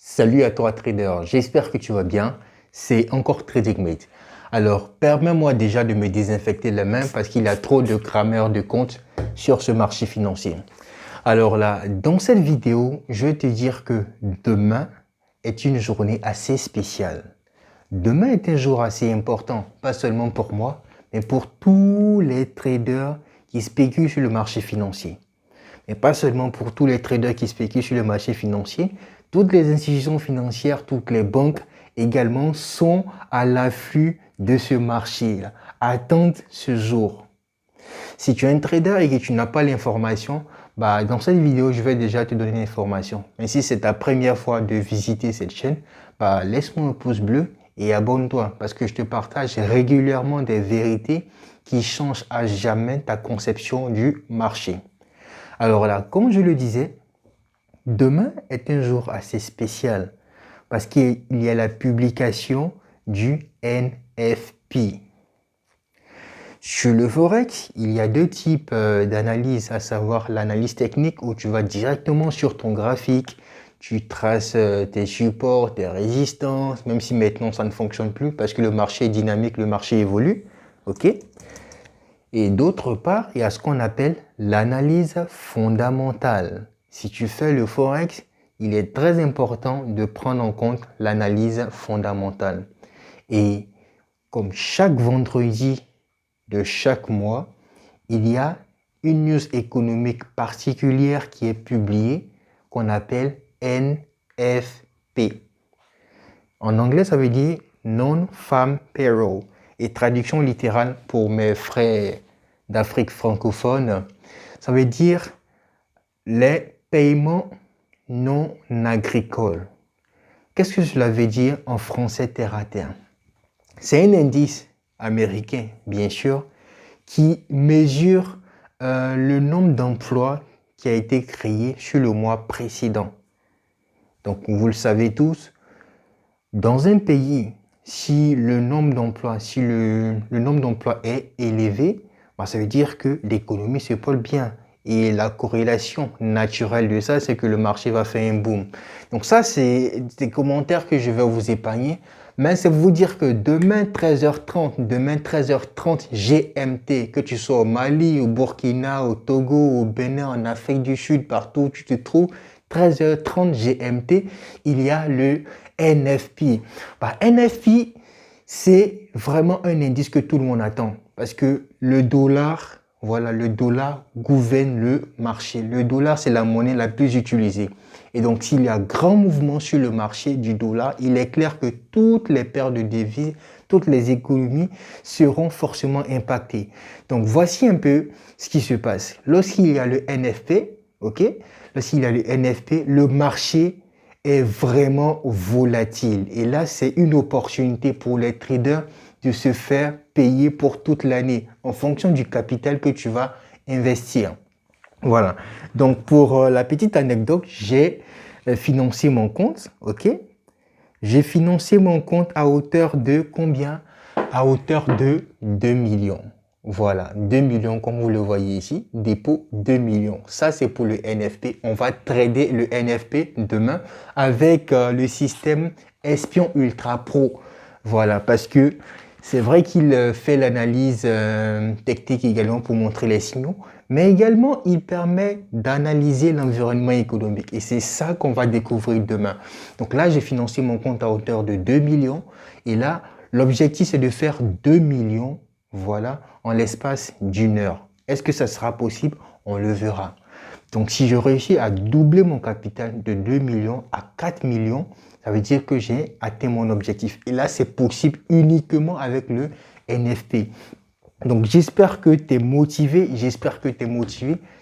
Salut à toi trader, j'espère que tu vas bien. C'est encore TradingMate. Alors, permets-moi déjà de me désinfecter les mains parce qu'il y a trop de crameurs de comptes sur ce marché financier. Alors là, dans cette vidéo, je vais te dire que demain est une journée assez spéciale. Demain est un jour assez important, pas seulement pour moi, mais pour tous les traders qui spéculent sur le marché financier. Mais pas seulement pour tous les traders qui spéculent sur le marché financier, toutes les institutions financières, toutes les banques également sont à l'affût de ce marché-là, attendent ce jour. Si tu es un trader et que tu n'as pas l'information, dans cette vidéo, je vais déjà te donner l'information. Mais si c'est ta première fois de visiter cette chaîne, laisse-moi un pouce bleu et abonne-toi parce que je te partage régulièrement des vérités qui changent à jamais ta conception du marché. Alors là, comme je le disais, demain est un jour assez spécial parce qu'il y a la publication du NFP. Sur le Forex, il y a deux types d'analyse, à savoir l'analyse technique où tu vas directement sur ton graphique, tu traces tes supports, tes résistances, même si maintenant ça ne fonctionne plus parce que le marché est dynamique, le marché évolue. OK? Et d'autre part, il y a ce qu'on appelle l'analyse fondamentale. Si tu fais le Forex, il est très important de prendre en compte l'analyse fondamentale. Et comme chaque vendredi de chaque mois, il y a une news économique particulière qui est publiée qu'on appelle NFP. En anglais, ça veut dire Non-Farm Payroll. Et traduction littérale pour mes frères d'Afrique francophone, ça veut dire les paiements non agricoles. Qu'est-ce que cela veut dire en français terre à terre? C'est un indice américain, bien sûr, qui mesure le nombre d'emplois qui a été créé sur le mois précédent. Donc, vous le savez tous, dans un pays, si le nombre d'emplois, est élevé, ça veut dire que l'économie se porte bien. Et la corrélation naturelle de ça, c'est que le marché va faire un boom. Donc ça, c'est des commentaires que je vais vous épargner. Mais c'est vous dire que demain 13h30 GMT, que tu sois au Mali, au Burkina, au Togo, au Bénin, en Afrique du Sud, partout où tu te trouves, 13h30 GMT, il y a le NFP. NFP, c'est vraiment un indice que tout le monde attend parce que le dollar gouverne le marché. Le dollar, c'est la monnaie la plus utilisée. Et donc, s'il y a grand mouvement sur le marché du dollar, il est clair que toutes les paires de devises, toutes les économies seront forcément impactées. Donc, voici un peu ce qui se passe. Lorsqu'il y a le NFP, le marché est vraiment volatile. Et là, c'est une opportunité pour les traders de se faire payer pour toute l'année en fonction du capital que tu vas investir. Voilà. Donc, pour la petite anecdote, j'ai financé mon compte, ok? J'ai financé mon compte à hauteur de combien? À hauteur de 2 millions. Voilà, 2 millions comme vous le voyez ici, dépôt 2 millions. Ça, c'est pour le NFP. On va trader le NFP demain avec le système Espion Ultra Pro. Voilà, parce que c'est vrai qu'il fait l'analyse technique également pour montrer les signaux, mais également il permet d'analyser l'environnement économique. Et c'est ça qu'on va découvrir demain. Donc là, j'ai financé mon compte à hauteur de 2 millions. Et là, l'objectif, c'est de faire 2 millions, voilà, en l'espace d'une heure. Est-ce que ça sera possible? On le verra. Donc, si je réussis à doubler mon capital de 2 millions à 4 millions, ça veut dire que j'ai atteint mon objectif. Et là, c'est possible uniquement avec le NFP. Donc, j'espère que tu es motivé.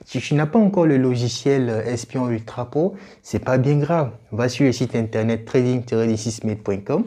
Si tu n'as pas encore le logiciel Espion Ultra Pro, c'est pas bien grave. Va sur le site internet trading-6mate.com.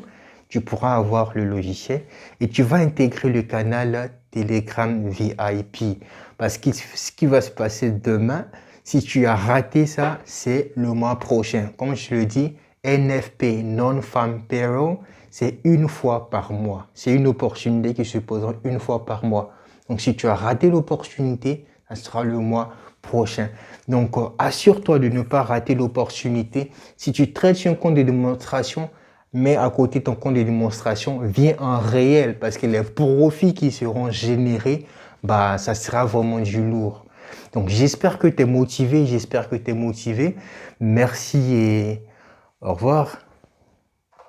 Tu pourras avoir le logiciel et tu vas intégrer le canal Telegram VIP. Parce que ce qui va se passer demain, si tu as raté ça, c'est le mois prochain. Comme je le dis, NFP, Non-Farm Payroll, c'est une fois par mois. C'est une opportunité qui se posera une fois par mois. Donc, si tu as raté l'opportunité, ça sera le mois prochain. Donc, assure-toi de ne pas rater l'opportunité. Si tu traites sur un compte de démonstration, mets à côté ton compte de démonstration, viens en réel parce que les profits qui seront générés, bah, ça sera vraiment du lourd. Donc, j'espère que tu es motivé, j'espère que tu es motivé. Merci et au revoir.